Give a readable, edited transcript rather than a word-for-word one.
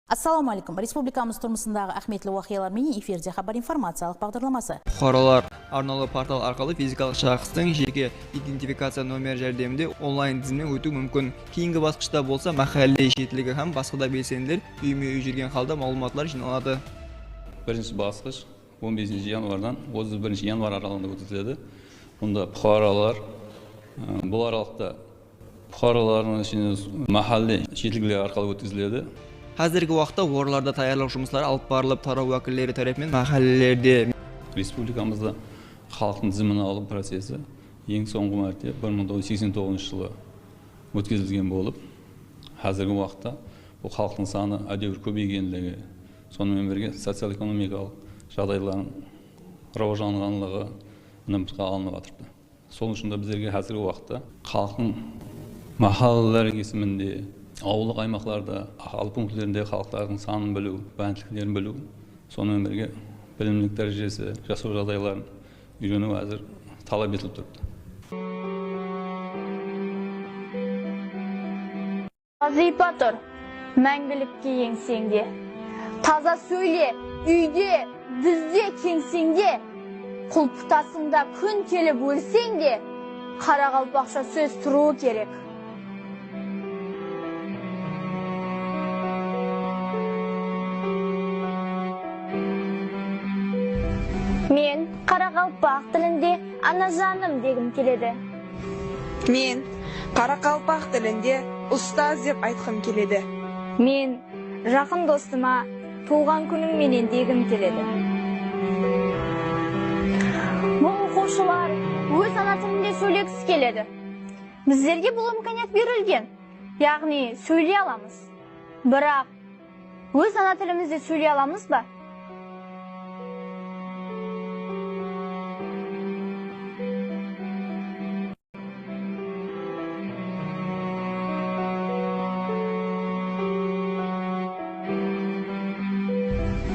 Assalamu alaikum. Республикамыз тұрмысындағы ахметлі уақиялар менен эфирде хабар информациялық бағдарламасы. Fuqarolar арнаулы портал арқылы физикалық шахстың жеке идентификация номері жәрдемінде онлайн тізімнен өту мүмкін. Кейінгі басқышта болса, махалле шетлігі һәм басқа да белсенділер үйме-үй жүрген халда малуматлар жиналады. Бірінші басқыш 15 январдан 31 январ аралығында өтіледі. Мұнда fuqarolar бұл аралықта fuqaroların ішінде махалле шетлігілер арқылы өткізіледі. Қазіргі уақытта ораларда таярлық жұмыстары алып барылып, тарау уәкілдері тарапымен махаллелерде. Республикамызда халықтың тізімін алу процесі ең соңғы мәрте 1989 жылы өткізілген болып, қазіргі уақытта бұл халықтың саны әдеуір көбейгендігі, сонымен бірге социал-экономикалық жағдайлардың рауажанғанлығы нымытқа алынып жатырды. Сол үшін де біздерге қазіргі уақытта халықтың махаллелер есімінде ауылдық аймақтарда, ахуал пункттерінде халықтардың санын білу, бәнділіктерін білу, сонымен бірге білімдік дәрежесі, жасау жағдайларын үйрену әзір талап етіліп тұрды. Вазифа тұр, мәңгілікке еңсеңде. Таза сөйле, үйде, дүзде кеңсеңде. Құлпытасыңда күн келіп өлсеңде, қарақалпақша сөз тұруы керек. Мен қарақалпақ тілінде анажаным дегім келеді. Мен қарақалпақ тілінде ұстаз деп айтқым келеді. Мен жақын достыма туған күнім менен дегім келеді. Бұл оқушылар өз ана тілінде сөйлегісі келеді. Біздерге бұл имканият берілген, яғни сөйлей аламыз. Бірақ өз ана тілімізде сөйлей аламыз ба?